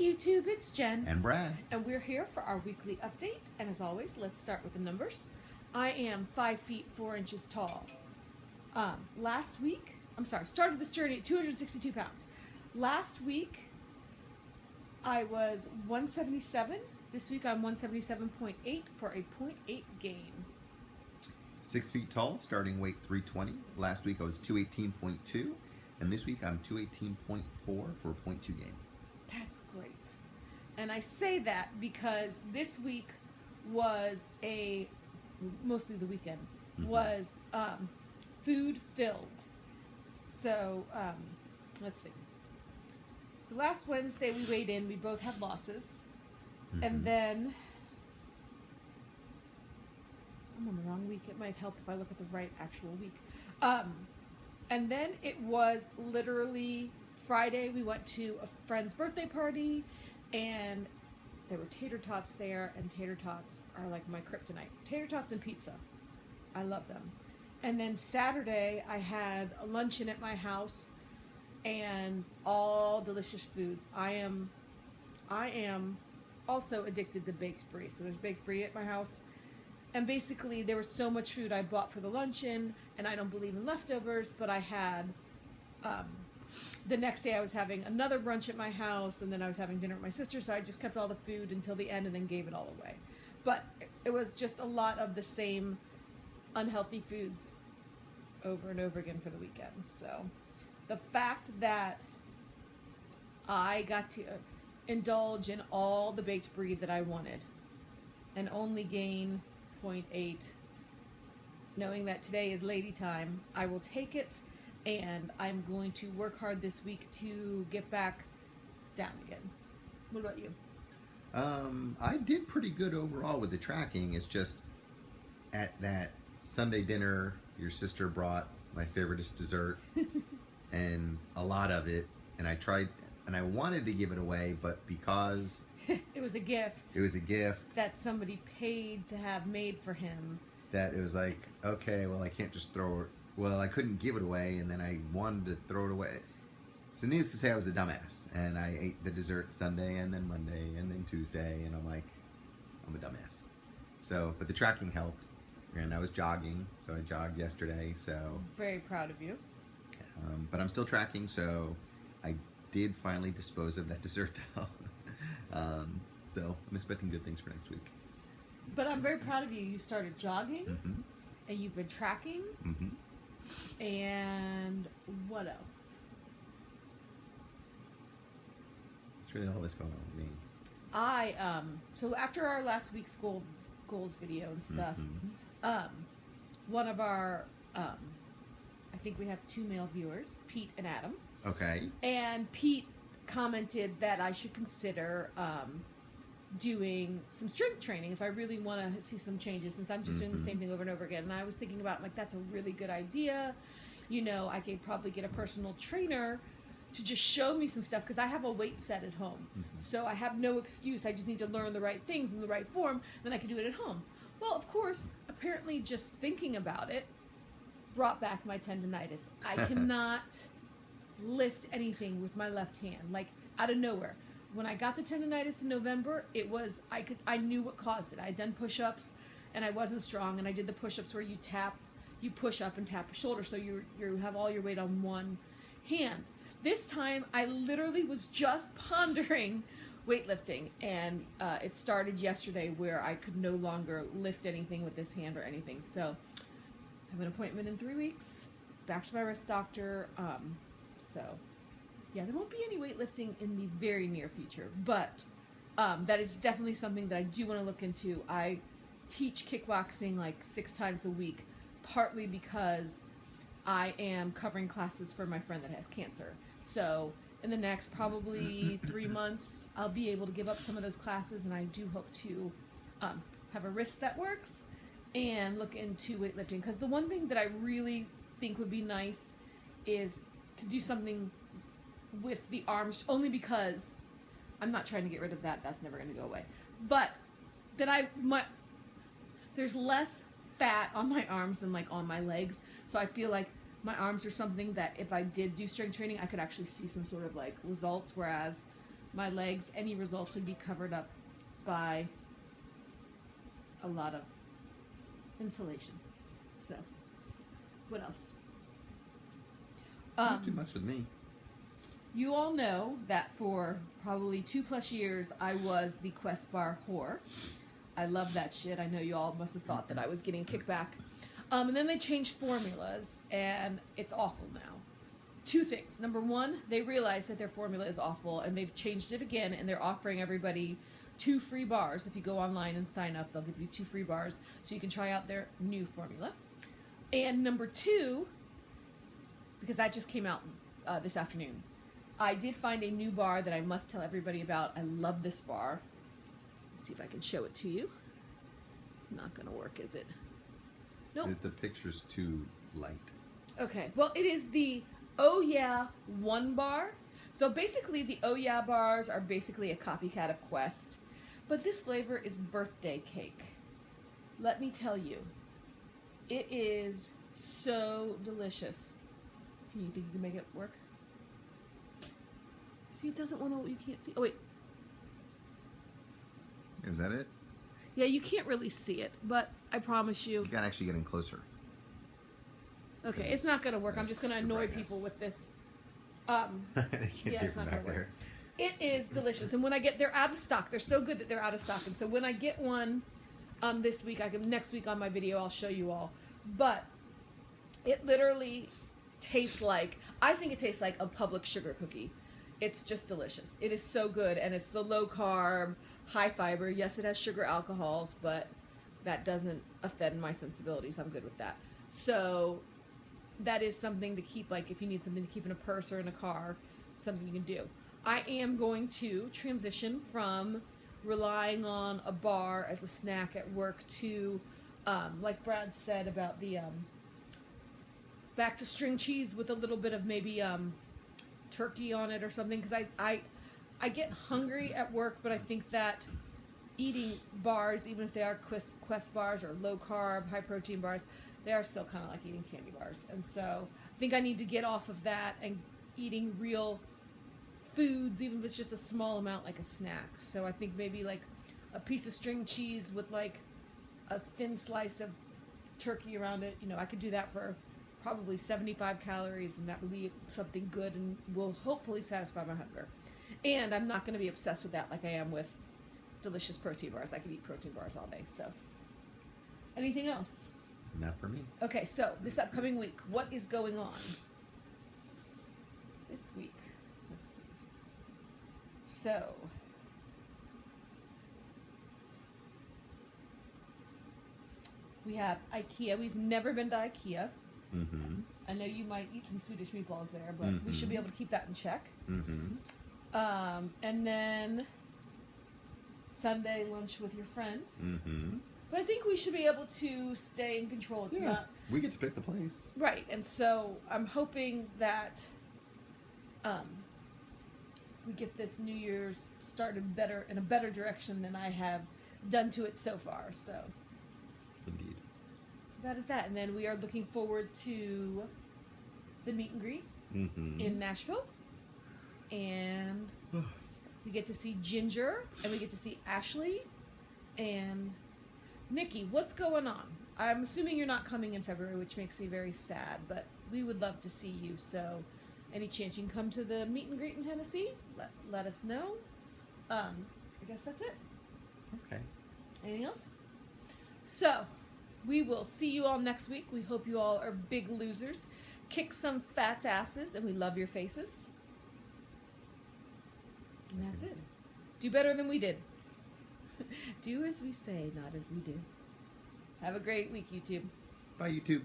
YouTube, it's Jen. And Brad. And we're here for our weekly update. And as always, let's start with the numbers. I am 5 feet 4 inches tall. Started this journey at 262 pounds. Last week, I was 177. This week, I'm 177.8 for a 0.8 gain. 6 feet tall, starting weight 320. Last week I was 218.2, and this week I'm 218.4 for a 0.2 gain. That's great. And I say that because this week was mostly the weekend, was food filled. So, let's see. So last Wednesday we weighed in, we both had losses. And then, I'm on the wrong week, it might help if I look at the right actual week. And then it was literally Friday, we went to a friend's birthday party, and there were tater tots there, and tater tots are like my kryptonite. Tater tots and pizza. I love them. And then Saturday, I had a luncheon at my house, and all delicious foods. I am also addicted to baked brie. So there's baked brie at my house. And basically, there was so much food I bought for the luncheon, and I don't believe in leftovers, but I had, the next day I was having another brunch at my house, and then I was having dinner with my sister, so I just kept all the food until the end and then gave it all away. But it was just a lot of the same unhealthy foods over and over again for the weekend. So the fact that I got to indulge in all the baked brie that I wanted and only gain 0.8, knowing that today is lady time, I will take it, and I'm going to work hard this week to get back down again. What about you? I did pretty good overall with the tracking. It's just at that Sunday dinner, your sister brought my favoriteest dessert and a lot of it, and I tried, and I wanted to give it away, but because it was a gift. It was a gift that somebody paid to have made for him. That it was like, okay, well, I can't just throw it. Well, I couldn't give it away, and then I wanted to throw it away. So needless to say, I was a dumbass, and I ate the dessert Sunday, and then Monday, and then Tuesday, and I'm like, I'm a dumbass. So, but the tracking helped, and I was jogging, so I jogged yesterday, so. Very proud of you. But I'm still tracking, so I did finally dispose of that dessert, though. So I'm expecting good things for next week. But I'm very proud of you. You started jogging, and you've been tracking, and what else? What's really all this going on with me? So after our last week's goals video and stuff, one of our, I think we have 2 male viewers, Pete and Adam. Okay. And Pete commented that I should consider doing some strength training if I really want to see some changes, since I'm just doing the same thing over and over again. And I was thinking about, like, that's a really good idea. You know, I could probably get a personal trainer to just show me some stuff, because I have a weight set at home. So I have no excuse. I just need to learn the right things in the right form, then I can do it at home. Well, of course, apparently just thinking about it brought back my tendonitis. I cannot lift anything with my left hand, like out of nowhere. When I got the tendonitis in November, I knew what caused it. I had done push-ups, and I wasn't strong, and I did the push-ups where you push up and tap your shoulder, so you have all your weight on one hand. This time, I literally was just pondering weightlifting, and it started yesterday where I could no longer lift anything with this hand or anything. So I have an appointment in 3 weeks, back to my wrist doctor. So yeah, there won't be any weightlifting in the very near future, but that is definitely something that I do want to look into. I teach kickboxing like 6 times a week, partly because I am covering classes for my friend that has cancer. So in the next probably 3 months, I'll be able to give up some of those classes, and I do hope to have a wrist that works and look into weightlifting. Because the one thing that I really think would be nice is to do something with the arms, only because I'm not trying to get rid of that. That's never going to go away. But that there's less fat on my arms than like on my legs. So I feel like my arms are something that if I did do strength training, I could actually see some sort of like results. Whereas my legs, any results would be covered up by a lot of insulation. So, what else? Not too much with me. You all know that for probably 2+ years, I was the Quest Bar whore. I love that shit. I know you all must have thought that I was getting kickback. And then they changed formulas, and it's awful now. 2 things. Number 1, they realized that their formula is awful, and they've changed it again, and they're offering everybody 2 free bars. If you go online and sign up, they'll give you 2 free bars so you can try out their new formula. And number 2, because that just came out this afternoon, I did find a new bar that I must tell everybody about. I love this bar. Let's see if I can show it to you. It's not going to work, is it? Nope. The picture's too light. Okay. Well, it is the Oh Yeah 1 bar. So basically, the Oh Yeah bars are basically a copycat of Quest. But this flavor is birthday cake. Let me tell you, it is so delicious. You think you can make it work? See, it doesn't want to, you can't see. Oh, wait. Is that it? Yeah, you can't really see it, but I promise you. You gotta actually get in closer. Okay, it's not going to work. I'm just going to annoy people with this. They can't Yeah, see it's from not back gonna there. It is delicious, and when I get, they're out of stock. They're so good that they're out of stock, and so when I get one this week, next week on my video, I'll show you all. But it literally tastes like, I think it tastes like a Publix sugar cookie. It's just delicious. It is so good, and it's the low carb, high fiber. Yes, it has sugar alcohols, but that doesn't offend my sensibilities. I'm good with that. So that is something to keep, like if you need something to keep in a purse or in a car, something you can do. I am going to transition from relying on a bar as a snack at work to, like Brad said about the, back to string cheese with a little bit of maybe turkey on it or something, because I get hungry at work, but I think that eating bars, even if they are Quest bars or low carb, high protein bars, they are still kind of like eating candy bars. And so I think I need to get off of that and eating real foods, even if it's just a small amount, like a snack. So I think maybe like a piece of string cheese with like a thin slice of turkey around it. You know, I could do that for probably 75 calories, and that would be something good and will hopefully satisfy my hunger. And I'm not going to be obsessed with that like I am with delicious protein bars. I could eat protein bars all day. So anything else? Not for me. Okay, so this upcoming week, what is going on? This week, let's see. So, we have IKEA. We've never been to IKEA. Mm-hmm. I know you might eat some Swedish meatballs there, but we should be able to keep that in check. Mm-hmm. And then Sunday lunch with your friend. Mm-hmm. But I think we should be able to stay in control. It's not We get to pick the place. right, and so I'm hoping that we get this New Year's started better in a better direction than I have done to it so far. So Indeed. that is that, and then we are looking forward to the meet and greet in Nashville, and we get to see Ginger, and we get to see Ashley, and Nikki. What's going on? I'm assuming you're not coming in February, which makes me very sad, but we would love to see you. So any chance you can come to the meet and greet in Tennessee, let us know. I guess that's it. Okay. Anything else? So we will see you all next week. We hope you all are big losers. Kick some fat asses, and we love your faces. And that's it. Do better than we did. Do as we say, not as we do. Have a great week, YouTube. Bye, YouTube.